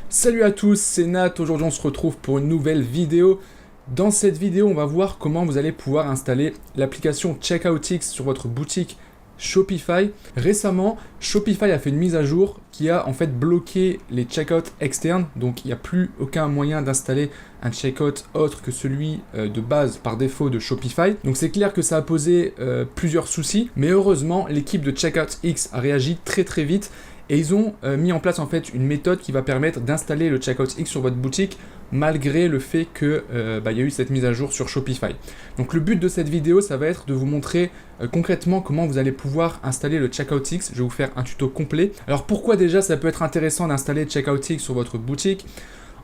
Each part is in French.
Salut à tous, c'est Nat. Aujourd'hui on se retrouve pour une nouvelle vidéo. Dans cette vidéo on va voir comment vous allez pouvoir installer l'application CheckoutX sur votre boutique Shopify. Récemment, Shopify a fait une mise à jour qui a en fait bloqué les checkouts externes, donc il n'y a plus aucun moyen d'installer un checkout autre que celui de base par défaut de Shopify. Donc c'est clair que ça a posé plusieurs soucis, mais heureusement l'équipe de CheckoutX a réagi très vite et ils ont mis en place en fait une méthode qui va permettre d'installer le CheckoutX sur votre boutique malgré le fait que y a eu cette mise à jour sur Shopify. Donc le but de cette vidéo, ça va être de vous montrer concrètement comment vous allez pouvoir installer le CheckoutX. Je vais vous faire un tuto complet. Alors pourquoi déjà ça peut être intéressant d'installer CheckoutX sur votre boutique?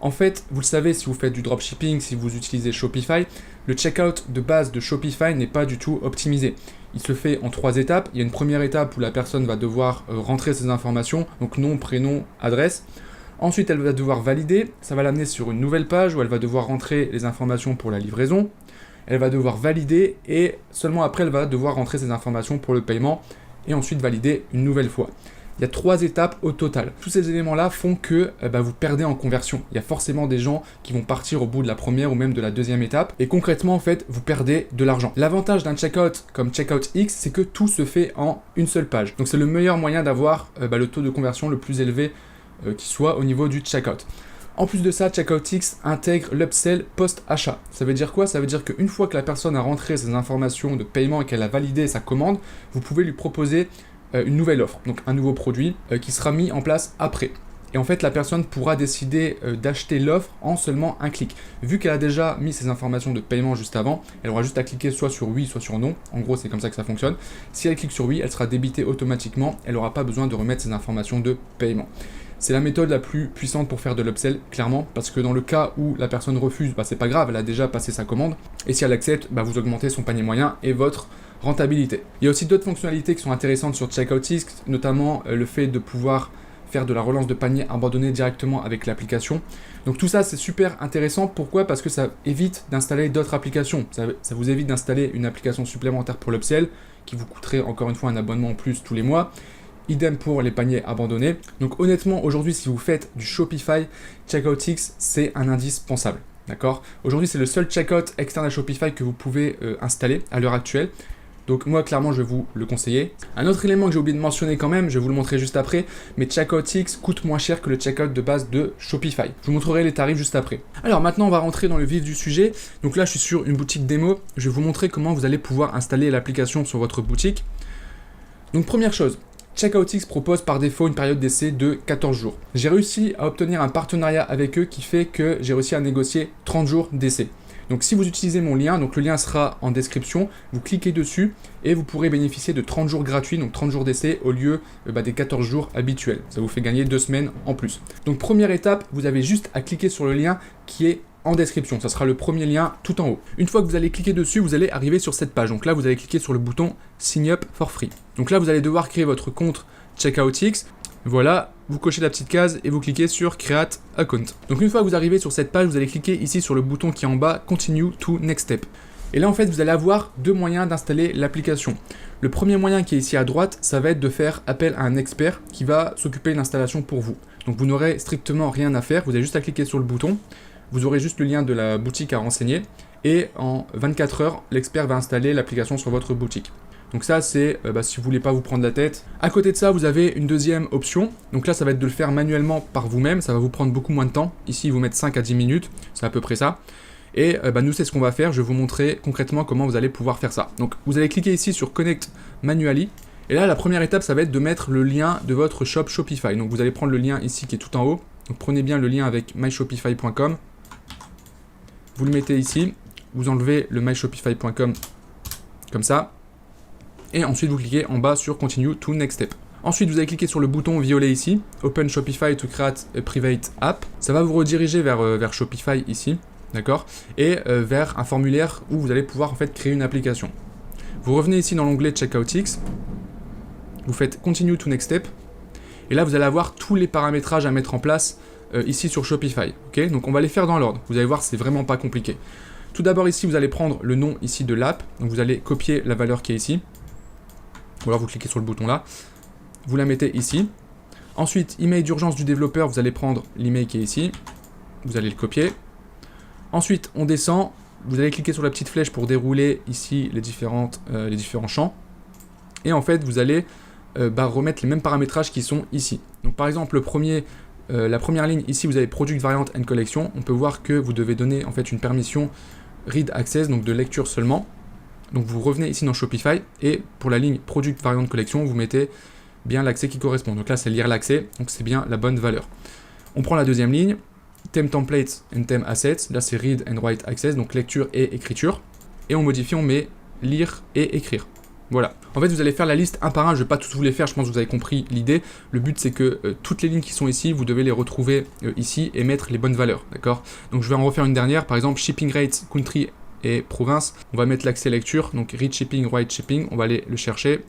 En fait, vous le savez, si vous faites du dropshipping, si vous utilisez Shopify, le checkout de base de Shopify n'est pas du tout optimisé. Il se fait en 3 étapes. Il y a une première étape où la personne va devoir rentrer ses informations, donc nom, prénom, adresse. Ensuite, elle va devoir valider. Ça va l'amener sur une nouvelle page où elle va devoir rentrer les informations pour la livraison. Elle va devoir valider et seulement après, elle va devoir rentrer ses informations pour le paiement et ensuite valider une nouvelle fois. Il y a 3 étapes au total. Tous ces éléments-là font que vous perdez en conversion. Il y a forcément des gens qui vont partir au bout de la première ou même de la deuxième étape. Et concrètement, en fait, vous perdez de l'argent. L'avantage d'un checkout comme CheckoutX, c'est que tout se fait en une seule page. Donc c'est le meilleur moyen d'avoir le taux de conversion le plus élevé qui soit au niveau du checkout. En plus de ça, CheckoutX intègre l'upsell post-achat. Ça veut dire quoi? Ça veut dire qu'une fois que la personne a rentré ses informations de paiement et qu'elle a validé sa commande, vous pouvez lui proposer une nouvelle offre, donc un nouveau produit qui sera mis en place après. Et en fait, la personne pourra décider d'acheter l'offre en seulement un clic. Vu qu'elle a déjà mis ses informations de paiement juste avant, elle aura juste à cliquer soit sur oui, soit sur non. En gros, c'est comme ça que ça fonctionne. Si elle clique sur oui, elle sera débitée automatiquement. Elle n'aura pas besoin de remettre ses informations de paiement. C'est la méthode la plus puissante pour faire de l'upsell, clairement, parce que dans le cas où la personne refuse, c'est pas grave, elle a déjà passé sa commande. Et si elle accepte, vous augmentez son panier moyen et votre rentabilité. Il y a aussi d'autres fonctionnalités qui sont intéressantes sur CheckoutX, notamment le fait de pouvoir faire de la relance de panier abandonné directement avec l'application. Donc tout ça, c'est super intéressant. Pourquoi? Parce que ça évite d'installer d'autres applications. Ça vous évite d'installer une application supplémentaire pour l'upsell qui vous coûterait encore une fois un abonnement en plus tous les mois. Idem pour les paniers abandonnés. Donc honnêtement, aujourd'hui, si vous faites du Shopify, CheckoutX, c'est un indispensable. D'accord? Aujourd'hui, c'est le seul checkout externe à Shopify que vous pouvez installer à l'heure actuelle. Donc moi, clairement, je vais vous le conseiller. Un autre élément que j'ai oublié de mentionner quand même, je vais vous le montrer juste après, mais CheckoutX coûte moins cher que le checkout de base de Shopify. Je vous montrerai les tarifs juste après. Alors maintenant, on va rentrer dans le vif du sujet. Donc là, je suis sur une boutique démo. Je vais vous montrer comment vous allez pouvoir installer l'application sur votre boutique. Donc première chose, CheckoutX propose par défaut une période d'essai de 14 jours. J'ai réussi à obtenir un partenariat avec eux qui fait que j'ai réussi à négocier 30 jours d'essai. Donc si vous utilisez mon lien, donc le lien sera en description, vous cliquez dessus et vous pourrez bénéficier de 30 jours gratuits, donc 30 jours d'essai au lieu des 14 jours habituels. Ça vous fait gagner 2 semaines en plus. Donc première étape, vous avez juste à cliquer sur le lien qui est en description. Ça sera le premier lien tout en haut. Une fois que vous allez cliquer dessus, vous allez arriver sur cette page. Donc là, vous allez cliquer sur le bouton Sign up for free. Donc là, vous allez devoir créer votre compte CheckoutX. Voilà, vous cochez la petite case et vous cliquez sur Create Account. Donc une fois que vous arrivez sur cette page, vous allez cliquer ici sur le bouton qui est en bas, Continue to Next Step. Et là en fait, vous allez avoir 2 moyens d'installer l'application. Le premier moyen qui est ici à droite, ça va être de faire appel à un expert qui va s'occuper de l'installation pour vous. Donc vous n'aurez strictement rien à faire, vous avez juste à cliquer sur le bouton, vous aurez juste le lien de la boutique à renseigner et en 24 heures, l'expert va installer l'application sur votre boutique. Donc ça, c'est si vous voulez pas vous prendre la tête. À côté de ça, vous avez une deuxième option. Donc là, ça va être de le faire manuellement par vous-même. Ça va vous prendre beaucoup moins de temps. Ici, ils vous mettent 5 à 10 minutes. C'est à peu près ça. Et nous, c'est ce qu'on va faire. Je vais vous montrer concrètement comment vous allez pouvoir faire ça. Donc, vous allez cliquer ici sur Connect Manually. Et là, la première étape, ça va être de mettre le lien de votre shop Shopify. Donc, vous allez prendre le lien ici qui est tout en haut. Donc, prenez bien le lien avec myshopify.com. Vous le mettez ici. Vous enlevez le myshopify.com comme ça. Et ensuite, vous cliquez en bas sur Continue to Next Step. Ensuite, vous allez cliquer sur le bouton violet ici, Open Shopify to create a private app. Ça va vous rediriger vers Shopify ici, d'accord? Et vers un formulaire où vous allez pouvoir en fait créer une application. Vous revenez ici dans l'onglet CheckoutX, vous faites Continue to Next Step, et là, vous allez avoir tous les paramétrages à mettre en place ici sur Shopify. Okay, donc, on va les faire dans l'ordre. Vous allez voir, c'est vraiment pas compliqué. Tout d'abord, ici, vous allez prendre le nom ici de l'app. Donc, vous allez copier la valeur qui est ici. Ou alors vous cliquez sur le bouton là, vous la mettez ici. Ensuite, email d'urgence du développeur, vous allez prendre l'email qui est ici, vous allez le copier. Ensuite, on descend, vous allez cliquer sur la petite flèche pour dérouler ici les différents champs. Et en fait, vous allez remettre les mêmes paramétrages qui sont ici. Donc par exemple, la première ligne, ici, vous avez Product Variant and Collection. On peut voir que vous devez donner en fait une permission Read Access, donc de lecture seulement. Donc vous revenez ici dans Shopify, et pour la ligne Product Variant Collection, vous mettez bien l'accès qui correspond. Donc là, c'est lire l'accès, donc c'est bien la bonne valeur. On prend la deuxième ligne, Theme Templates and Theme Assets, là c'est Read and Write Access, donc lecture et écriture. Et on modifie, on met lire et écrire. Voilà. En fait, vous allez faire la liste un par un, je ne vais pas tous vous les faire, je pense que vous avez compris l'idée. Le but, c'est que toutes les lignes qui sont ici, vous devez les retrouver ici et mettre les bonnes valeurs, d'accord? Donc je vais en refaire une dernière, par exemple, Shipping Rates, Country et Province. On va mettre l'accès lecture, donc Read Shipping, Write Shipping, on va aller le chercher.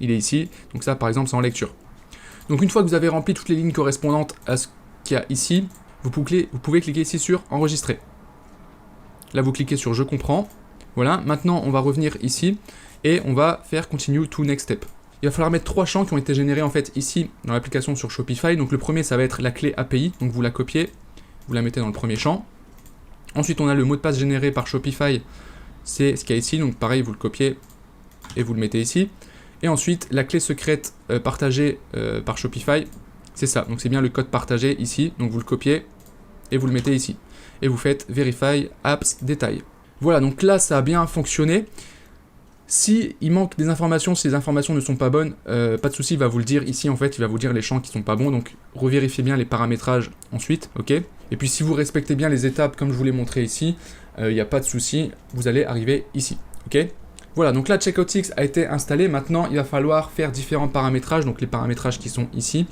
Il est ici, donc ça par exemple c'est en lecture. Donc une fois que vous avez rempli toutes les lignes correspondantes à ce qu'il y a ici, vous pouvez cliquer ici sur enregistrer. Là vous cliquez sur je comprends. Voilà, maintenant on va revenir ici et on va faire continue to next step. Il va falloir mettre 3 champs qui ont été générés en fait ici dans l'application sur Shopify. Donc le premier ça va être la clé API, donc vous la copiez, vous la mettez dans le premier champ. Ensuite on a le mot de passe généré par Shopify, c'est ce qu'il y a ici, donc pareil vous le copiez et vous le mettez ici. Et ensuite, la clé secrète partagée par Shopify, c'est ça. Donc c'est bien le code partagé ici. Donc vous le copiez et vous le mettez ici. Et vous faites Verify Apps Détail. Voilà, donc là ça a bien fonctionné. Si il manque des informations, si les informations ne sont pas bonnes, pas de souci, il va vous le dire ici en fait. Il va vous dire les champs qui sont pas bons. Donc revérifiez bien les paramétrages ensuite, ok. Et puis si vous respectez bien les étapes comme je vous l'ai montré ici, il n'y a pas de souci, vous allez arriver ici, ok. Voilà, donc là CheckoutX a été installé. Maintenant, il va falloir faire différents paramétrages, donc les paramétrages qui sont ici.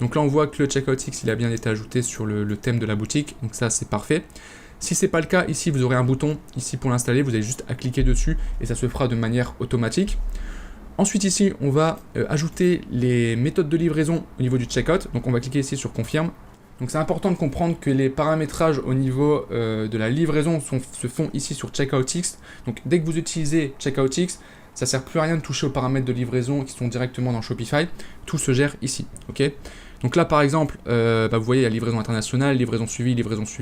Donc là, on voit que le CheckoutX, il a bien été ajouté sur le thème de la boutique, donc ça, c'est parfait. Si ce n'est pas le cas, ici, vous aurez un bouton ici pour l'installer. Vous avez juste à cliquer dessus et ça se fera de manière automatique. Ensuite, ici, on va ajouter les méthodes de livraison au niveau du checkout. Donc, on va cliquer ici sur Confirme. Donc c'est important de comprendre que les paramétrages au niveau de la livraison se font ici sur CheckoutX. Donc dès que vous utilisez CheckoutX, ça ne sert plus à rien de toucher aux paramètres de livraison qui sont directement dans Shopify. Tout se gère ici. Okay, donc là par exemple, vous voyez il y a livraison internationale, livraison suivie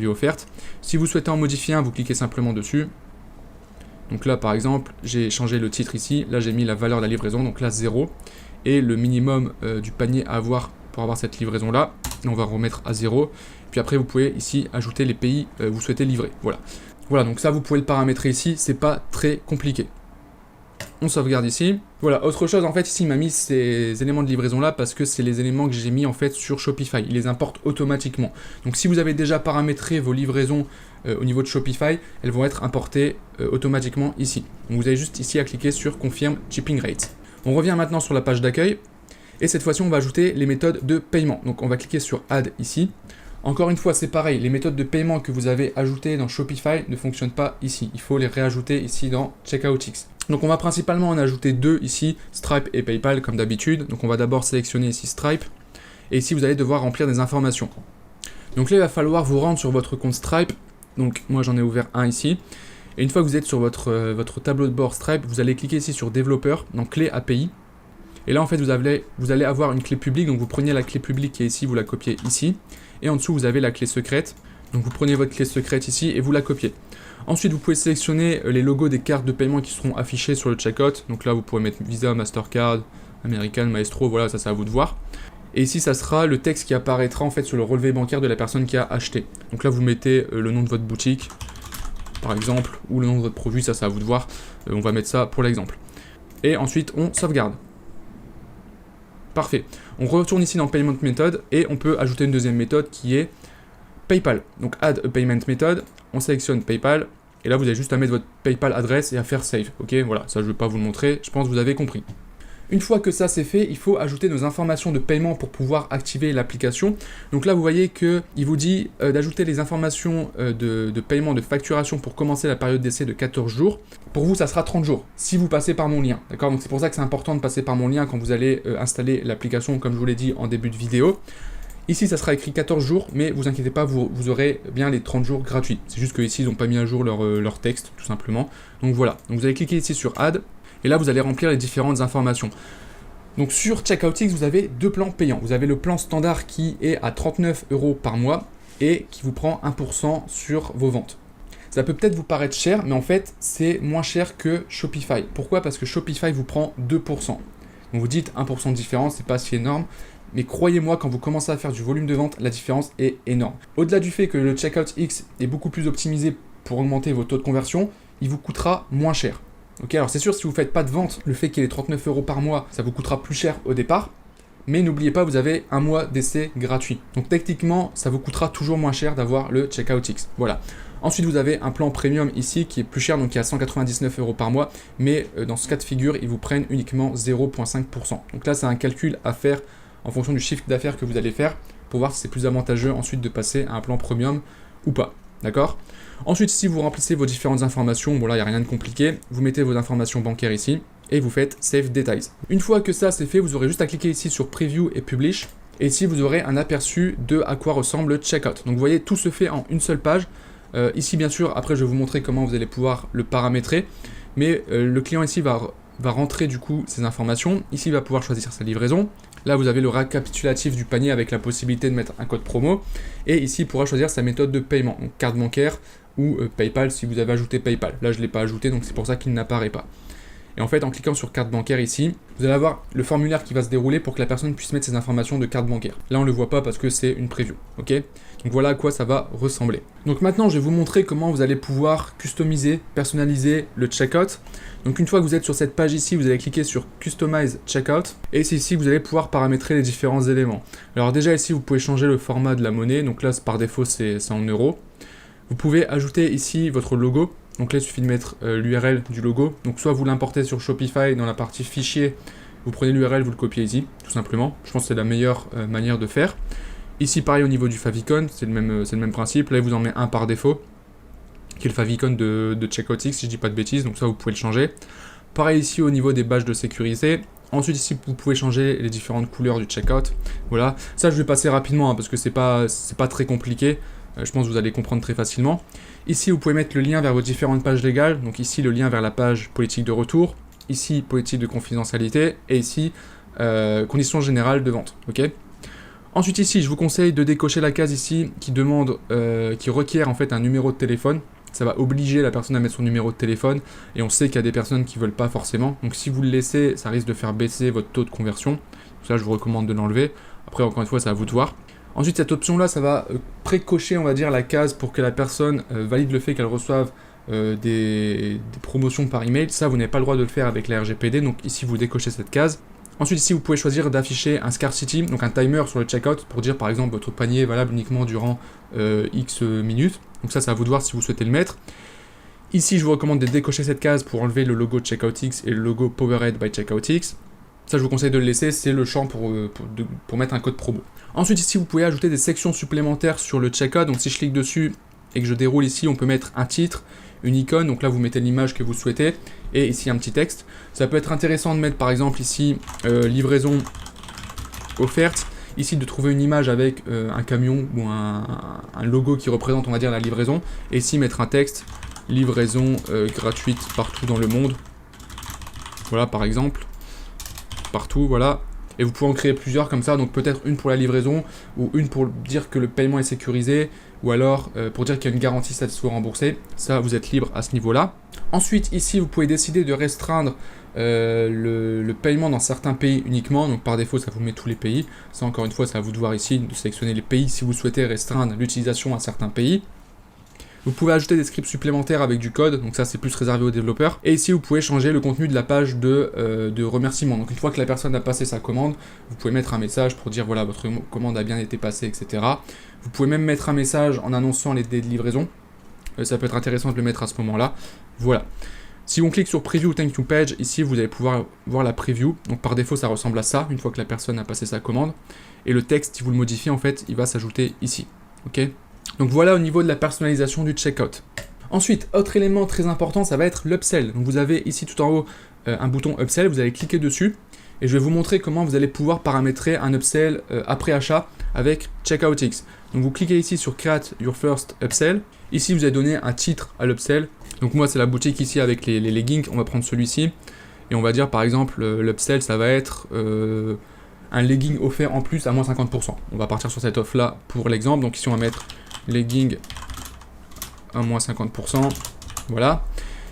offerte. Si vous souhaitez en modifier un, vous cliquez simplement dessus. Donc là par exemple, j'ai changé le titre ici. Là j'ai mis la valeur de la livraison, donc là 0. Et le minimum du panier à avoir pour avoir cette livraison là, on va remettre à 0, puis après vous pouvez ici ajouter les pays que vous souhaitez livrer, voilà, donc ça vous pouvez le paramétrer ici, c'est pas très compliqué. On sauvegarde ici, voilà, autre chose en fait ici il m'a mis ces éléments de livraison là parce que c'est les éléments que j'ai mis en fait sur Shopify, il les importe automatiquement, donc si vous avez déjà paramétré vos livraisons au niveau de Shopify, elles vont être importées automatiquement ici, donc vous avez juste ici à cliquer sur Confirm Shipping Rate. On revient maintenant sur la page d'accueil. Et cette fois-ci, on va ajouter les méthodes de paiement. Donc, on va cliquer sur Add ici. Encore une fois, c'est pareil. Les méthodes de paiement que vous avez ajoutées dans Shopify ne fonctionnent pas ici. Il faut les réajouter ici dans CheckoutX. Donc, on va principalement en ajouter 2 ici, Stripe et PayPal comme d'habitude. Donc, on va d'abord sélectionner ici Stripe. Et ici, vous allez devoir remplir des informations. Donc là, il va falloir vous rendre sur votre compte Stripe. Donc, moi, j'en ai ouvert un ici. Et une fois que vous êtes sur votre tableau de bord Stripe, vous allez cliquer ici sur Développeur, dans Clé API. Et là, en fait, vous allez avoir une clé publique. Donc, vous prenez la clé publique qui est ici, vous la copiez ici. Et en dessous, vous avez la clé secrète. Donc, vous prenez votre clé secrète ici et vous la copiez. Ensuite, vous pouvez sélectionner les logos des cartes de paiement qui seront affichées sur le checkout. Donc là, vous pouvez mettre Visa, Mastercard, American, Maestro. Voilà, ça, c'est à vous de voir. Et ici, ça sera le texte qui apparaîtra en fait sur le relevé bancaire de la personne qui a acheté. Donc là, vous mettez le nom de votre boutique, par exemple, ou le nom de votre produit. Ça, c'est à vous de voir. On va mettre ça pour l'exemple. Et ensuite, on sauvegarde. Parfait. On retourne ici dans Payment Method et on peut ajouter une deuxième méthode qui est PayPal. Donc Add a Payment Method, on sélectionne PayPal et là vous avez juste à mettre votre PayPal adresse et à faire Save. Ok, voilà, ça je ne vais pas vous le montrer, je pense que vous avez compris. Une fois que ça c'est fait, il faut ajouter nos informations de paiement pour pouvoir activer l'application. Donc là vous voyez qu'il vous dit d'ajouter les informations de paiement, de facturation pour commencer la période d'essai de 14 jours. Pour vous ça sera 30 jours si vous passez par mon lien. D'accord, donc c'est pour ça que c'est important de passer par mon lien quand vous allez installer l'application comme je vous l'ai dit en début de vidéo. Ici ça sera écrit 14 jours mais vous inquiétez pas, vous aurez bien les 30 jours gratuits. C'est juste qu'ici ils n'ont pas mis à jour leur texte tout simplement. Donc voilà, donc vous allez cliquer ici sur Add. Et là, vous allez remplir les différentes informations. Donc sur CheckoutX, vous avez deux plans payants. Vous avez le plan standard qui est à 39 € par mois et qui vous prend 1% sur vos ventes. Ça peut peut-être vous paraître cher, mais en fait, c'est moins cher que Shopify. Pourquoi? Parce que Shopify vous prend 2%. Donc vous dites 1% de différence, c'est pas si énorme. Mais croyez-moi, quand vous commencez à faire du volume de vente, la différence est énorme. Au-delà du fait que le CheckoutX est beaucoup plus optimisé pour augmenter vos taux de conversion, il vous coûtera moins cher. Ok, alors c'est sûr, si vous ne faites pas de vente, le fait qu'il y ait 39 € par mois, ça vous coûtera plus cher au départ. Mais n'oubliez pas, vous avez un mois d'essai gratuit. Donc techniquement, ça vous coûtera toujours moins cher d'avoir le CheckoutX. Voilà. Ensuite, vous avez un plan premium ici qui est plus cher, donc qui est à 199 € par mois. Mais dans ce cas de figure, ils vous prennent uniquement 0,5%. Donc là, c'est un calcul à faire en fonction du chiffre d'affaires que vous allez faire pour voir si c'est plus avantageux ensuite de passer à un plan premium ou pas. D'accord? Ensuite, si vous remplissez vos différentes informations, bon là, il n'y a rien de compliqué. Vous mettez vos informations bancaires ici et vous faites Save Details. Une fois que ça c'est fait, vous aurez juste à cliquer ici sur Preview et Publish. Et ici, vous aurez un aperçu de à quoi ressemble le checkout. Donc vous voyez, tout se fait en une seule page. Ici, bien sûr, après, je vais vous montrer comment vous allez pouvoir le paramétrer. Mais le client ici va rentrer du coup ses informations. Ici, il va pouvoir choisir sa livraison. Là, vous avez le récapitulatif du panier avec la possibilité de mettre un code promo. Et ici, il pourra choisir sa méthode de paiement, donc carte bancaire ou PayPal si vous avez ajouté PayPal. Là, je ne l'ai pas ajouté, donc c'est pour ça qu'il n'apparaît pas. Et en fait, en cliquant sur carte bancaire ici, vous allez avoir le formulaire qui va se dérouler pour que la personne puisse mettre ses informations de carte bancaire. Là, on ne le voit pas parce que c'est une preview. Ok? Donc voilà à quoi ça va ressembler. Donc maintenant, je vais vous montrer comment vous allez pouvoir customiser, personnaliser le checkout. Donc une fois que vous êtes sur cette page ici, vous allez cliquer sur Customize Checkout. Et c'est ici que vous allez pouvoir paramétrer les différents éléments. Alors déjà ici, vous pouvez changer le format de la monnaie. Donc là, par défaut, c'est en euros. Vous pouvez ajouter ici votre logo. Donc là, il suffit de mettre l'URL du logo. Donc soit vous l'importez sur Shopify dans la partie fichier, vous prenez l'URL, vous le copiez ici, tout simplement. Je pense que c'est la meilleure manière de faire. Ici, pareil au niveau du favicon, c'est le même principe. Là, il vous en met un par défaut, qui est le favicon de CheckoutX, si je dis pas de bêtises. Donc ça, vous pouvez le changer. Pareil ici au niveau des badges de sécurité. Ensuite, ici, vous pouvez changer les différentes couleurs du checkout. Voilà. Ça, je vais passer rapidement parce que c'est pas très compliqué. Je pense que vous allez comprendre très facilement. Ici, vous pouvez mettre le lien vers vos différentes pages légales. Donc ici, le lien vers la page politique de retour. Ici, politique de confidentialité. Et ici, conditions générales de vente. Ok. Ensuite, ici, je vous conseille de décocher la case ici qui requiert en fait un numéro de téléphone. Ça va obliger la personne à mettre son numéro de téléphone. Et on sait qu'il y a des personnes qui ne veulent pas forcément. Donc si vous le laissez, ça risque de faire baisser votre taux de conversion. Donc ça, je vous recommande de l'enlever. Après, encore une fois, c'est à vous de voir. Ensuite, cette option-là, ça va pré-cocher, on va dire, la case pour que la personne valide le fait qu'elle reçoive des promotions par email. Ça, vous n'avez pas le droit de le faire avec la RGPD, donc ici, vous décochez cette case. Ensuite, ici, vous pouvez choisir d'afficher un scarcity, donc un timer sur le checkout pour dire, par exemple, votre panier est valable uniquement durant X minutes. Donc ça, c'est à vous de voir si vous souhaitez le mettre. Ici, je vous recommande de décocher cette case pour enlever le logo CheckoutX et le logo Powered by CheckoutX. Ça, je vous conseille de le laisser, c'est le champ pour mettre un code promo. Ensuite, ici, vous pouvez ajouter des sections supplémentaires sur le checkout. Donc, si je clique dessus et que je déroule ici, on peut mettre un titre, une icône. Donc là, vous mettez l'image que vous souhaitez. Et ici, un petit texte. Ça peut être intéressant de mettre, par exemple, ici, livraison offerte. Ici, de trouver une image avec un camion ou un logo qui représente, on va dire, la livraison. Et ici, mettre un texte, livraison gratuite partout dans le monde. Voilà, par exemple. Partout, voilà. Et vous pouvez en créer plusieurs comme ça, donc peut-être une pour la livraison, ou une pour dire que le paiement est sécurisé, ou alors pour dire qu'il y a une garantie ça soit remboursé. Ça, vous êtes libre à ce niveau-là. Ensuite, ici, vous pouvez décider de restreindre le paiement dans certains pays uniquement. Donc par défaut, ça vous met tous les pays. Ça, encore une fois, c'est à vous de voir ici, de sélectionner les pays si vous souhaitez restreindre l'utilisation à certains pays. Vous pouvez ajouter des scripts supplémentaires avec du code, donc ça c'est plus réservé aux développeurs. Et ici vous pouvez changer le contenu de la page de remerciement. Donc une fois que la personne a passé sa commande, vous pouvez mettre un message pour dire voilà votre commande a bien été passée, etc. Vous pouvez même mettre un message en annonçant les délais de livraison. Ça peut être intéressant de le mettre à ce moment-là. Voilà. Si on clique sur Preview Thank You Page, ici vous allez pouvoir voir la preview. Donc par défaut ça ressemble à ça, une fois que la personne a passé sa commande. Et le texte, si vous le modifiez en fait, il va s'ajouter ici. Ok ? Donc voilà au niveau de la personnalisation du checkout. Ensuite, autre élément très important, ça va être l'upsell. Donc vous avez ici tout en haut un bouton upsell, vous allez cliquer dessus et je vais vous montrer comment vous allez pouvoir paramétrer un upsell après achat avec CheckoutX. Donc vous cliquez ici sur Create Your First Upsell. Ici vous allez donner un titre à l'upsell. Donc moi c'est la boutique ici avec les leggings, on va prendre celui-ci. Et on va dire par exemple, l'upsell, ça va être un legging offert en plus à moins 50%. On va partir sur cette offre là pour l'exemple. Donc ici on va mettre legging à moins 50%. Voilà.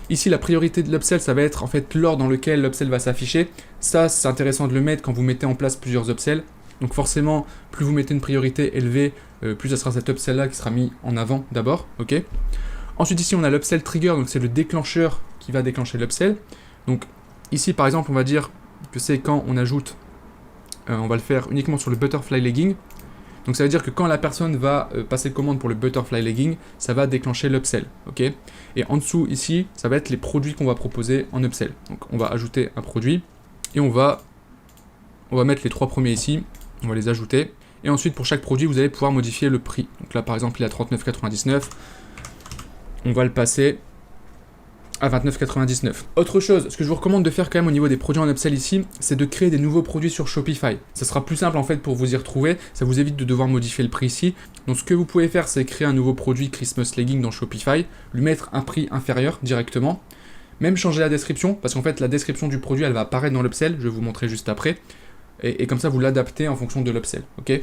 Ici la priorité de l'upsell, ça va être en fait l'ordre dans lequel l'upsell va s'afficher. Ça c'est intéressant de le mettre quand vous mettez en place plusieurs upsells. Donc forcément, plus vous mettez une priorité élevée, plus ça sera cet upsell là qui sera mis en avant d'abord. Ok. Ensuite ici on a l'upsell trigger, donc c'est le déclencheur qui va déclencher l'upsell. Donc ici par exemple on va dire que c'est quand on ajoute, on va le faire uniquement sur le butterfly legging. Donc ça veut dire que quand la personne va passer commande pour le butterfly legging, ça va déclencher l'upsell, ok. Et en dessous ici, ça va être les produits qu'on va proposer en upsell. Donc on va ajouter un produit et on va mettre les 3 premiers ici, on va les ajouter. Et ensuite pour chaque produit, vous allez pouvoir modifier le prix. Donc là par exemple, il est à 39,99. On va le passer à 29,99. Autre chose, ce que je vous recommande de faire quand même au niveau des produits en upsell ici, c'est de créer des nouveaux produits sur Shopify. Ça sera plus simple en fait pour vous y retrouver, ça vous évite de devoir modifier le prix ici. Donc ce que vous pouvez faire, c'est créer un nouveau produit Christmas Legging dans Shopify, lui mettre un prix inférieur directement, même changer la description, parce qu'en fait la description du produit elle va apparaître dans l'upsell, je vais vous montrer juste après, et comme ça vous l'adaptez en fonction de l'upsell, ok.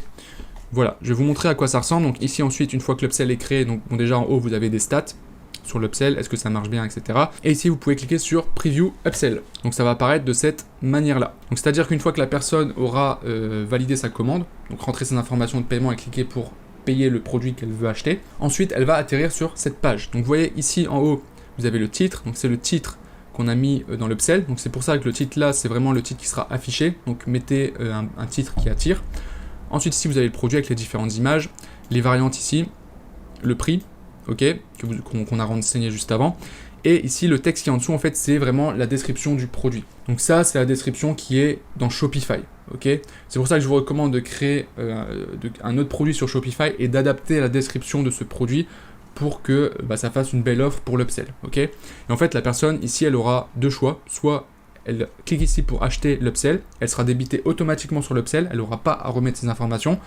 Voilà, je vais vous montrer à quoi ça ressemble. Donc ici ensuite, une fois que l'upsell est créé, donc bon, déjà en haut vous avez des stats sur l'upsell, est-ce que ça marche bien, etc. Et ici, vous pouvez cliquer sur Preview Upsell. Donc ça va apparaître de cette manière-là. Donc c'est-à-dire qu'une fois que la personne aura validé sa commande, donc rentrer ses informations de paiement et cliquer pour payer le produit qu'elle veut acheter, ensuite elle va atterrir sur cette page. Donc vous voyez ici en haut, vous avez le titre, donc c'est le titre qu'on a mis dans l'upsell. Donc c'est pour ça que le titre là, c'est vraiment le titre qui sera affiché. Donc mettez un titre qui attire. Ensuite ici, vous avez le produit avec les différentes images, les variantes ici, le prix, ok, qu'on a renseigné juste avant. Et ici, le texte qui est en dessous, en fait, c'est vraiment la description du produit. Donc ça, c'est la description qui est dans Shopify, ok. C'est pour ça que je vous recommande de créer un autre produit sur Shopify et d'adapter la description de ce produit pour que ça fasse une belle offre pour l'upsell, ok. Et en fait, la personne, ici, elle aura deux choix. Soit elle clique ici pour acheter l'upsell, elle sera débitée automatiquement sur l'upsell, elle n'aura pas à remettre ses informations,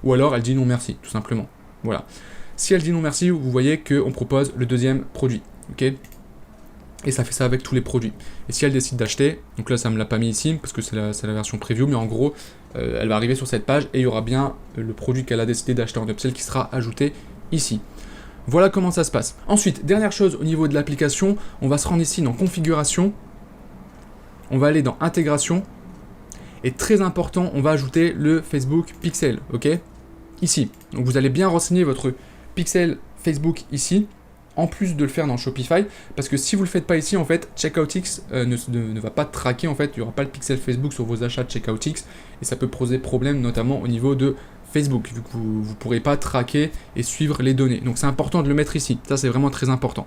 ou alors elle dit non merci, tout simplement. Voilà. Si elle dit non merci, vous voyez qu'on propose le deuxième produit, ok. Et ça fait ça avec tous les produits. Et si elle décide d'acheter, donc là ça me l'a pas mis ici, parce que c'est la version preview, mais en gros, elle va arriver sur cette page, et il y aura bien le produit qu'elle a décidé d'acheter en upsell qui sera ajouté ici. Voilà comment ça se passe. Ensuite, dernière chose au niveau de l'application, on va se rendre ici dans configuration. On va aller dans intégration et très important, on va ajouter le Facebook Pixel, ok. Ici, donc vous allez bien renseigner votre Pixel Facebook ici, en plus de le faire dans Shopify, parce que si vous le faites pas ici, en fait, CheckoutX ne va pas traquer, en fait, il n'y aura pas le Pixel Facebook sur vos achats de CheckoutX, et ça peut poser problème, notamment au niveau de Facebook, vu que vous ne pourrez pas traquer et suivre les données. Donc c'est important de le mettre ici, ça c'est vraiment très important.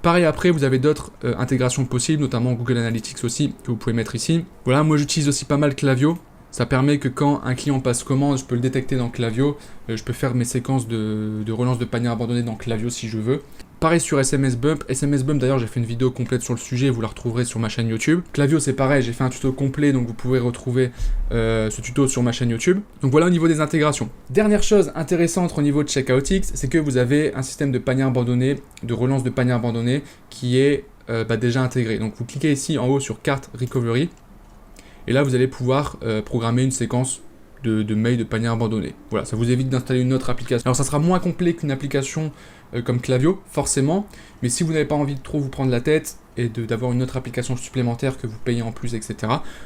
Pareil après, vous avez d'autres intégrations possibles, notamment Google Analytics aussi, que vous pouvez mettre ici. Voilà, moi j'utilise aussi pas mal Klaviyo. Ça permet que quand un client passe commande, je peux le détecter dans Klaviyo. Je peux faire mes séquences de relance de panier abandonné dans Klaviyo si je veux. Pareil sur SMS Bump. SMS Bump d'ailleurs, j'ai fait une vidéo complète sur le sujet, vous la retrouverez sur ma chaîne YouTube. Klaviyo c'est pareil, j'ai fait un tuto complet, donc vous pouvez retrouver ce tuto sur ma chaîne YouTube. Donc voilà au niveau des intégrations. Dernière chose intéressante au niveau de CheckoutX, c'est que vous avez un système de panier abandonné, de relance de panier abandonné qui est déjà intégré. Donc vous cliquez ici en haut sur Cart Recovery. Et là, vous allez pouvoir programmer une séquence de mails de panier abandonné. Voilà, ça vous évite d'installer une autre application. Alors, ça sera moins complet qu'une application comme Klaviyo, forcément. Mais si vous n'avez pas envie de trop vous prendre la tête et d'avoir une autre application supplémentaire que vous payez en plus, etc.,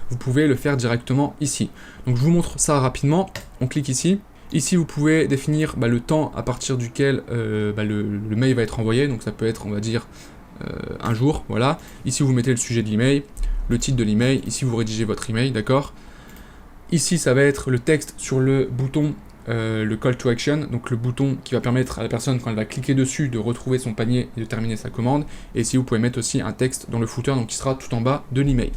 vous pouvez le faire directement ici. Donc, je vous montre ça rapidement. On clique ici. Ici, vous pouvez définir le temps à partir duquel le mail va être envoyé. Donc, ça peut être, on va dire, un jour. Voilà. Ici, vous mettez le sujet de l'email, le titre de l'email, ici vous rédigez votre email, d'accord. Ici ça va être le texte sur le bouton, le call to action, donc le bouton qui va permettre à la personne quand elle va cliquer dessus de retrouver son panier et de terminer sa commande. Et ici vous pouvez mettre aussi un texte dans le footer, donc qui sera tout en bas de l'email.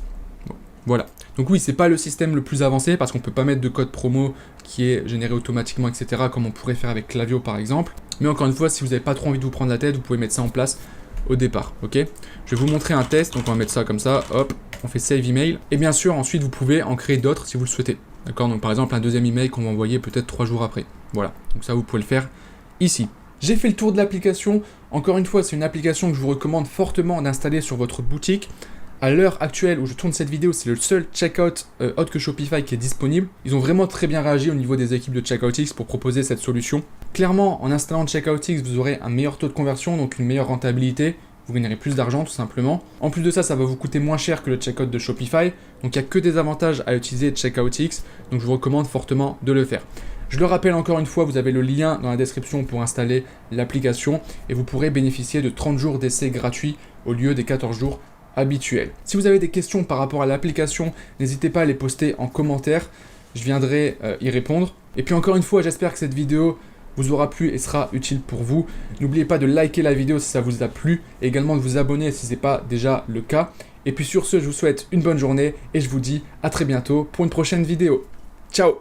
Bon, voilà. Donc oui, c'est pas le système le plus avancé parce qu'on peut pas mettre de code promo qui est généré automatiquement, etc. comme on pourrait faire avec Klaviyo par exemple. Mais encore une fois, si vous n'avez pas trop envie de vous prendre la tête, vous pouvez mettre ça en place au départ, ok. Je vais vous montrer un test, donc on va mettre ça comme ça, hop, on fait save email, et bien sûr ensuite vous pouvez en créer d'autres si vous le souhaitez, d'accord. Donc par exemple un deuxième email qu'on va envoyer peut-être 3 jours après, voilà, donc ça vous pouvez le faire ici. J'ai fait le tour de l'application, encore une fois c'est une application que je vous recommande fortement d'installer sur votre boutique. À l'heure actuelle où je tourne cette vidéo, c'est le seul checkout autre que Shopify qui est disponible. Ils ont vraiment très bien réagi au niveau des équipes de CheckoutX pour proposer cette solution. Clairement, en installant CheckoutX, vous aurez un meilleur taux de conversion, donc une meilleure rentabilité. Vous gagnerez plus d'argent tout simplement. En plus de ça, ça va vous coûter moins cher que le checkout de Shopify. Donc il n'y a que des avantages à utiliser CheckoutX. Donc je vous recommande fortement de le faire. Je le rappelle encore une fois, vous avez le lien dans la description pour installer l'application et vous pourrez bénéficier de 30 jours d'essai gratuit au lieu des 14 jours habituels. Si vous avez des questions par rapport à l'application, n'hésitez pas à les poster en commentaire. Je viendrai y répondre. Et puis encore une fois, j'espère que cette vidéo vous aura plu et sera utile pour vous. N'oubliez pas de liker la vidéo si ça vous a plu et également de vous abonner si ce n'est pas déjà le cas. Et puis sur ce, je vous souhaite une bonne journée et je vous dis à très bientôt pour une prochaine vidéo. Ciao!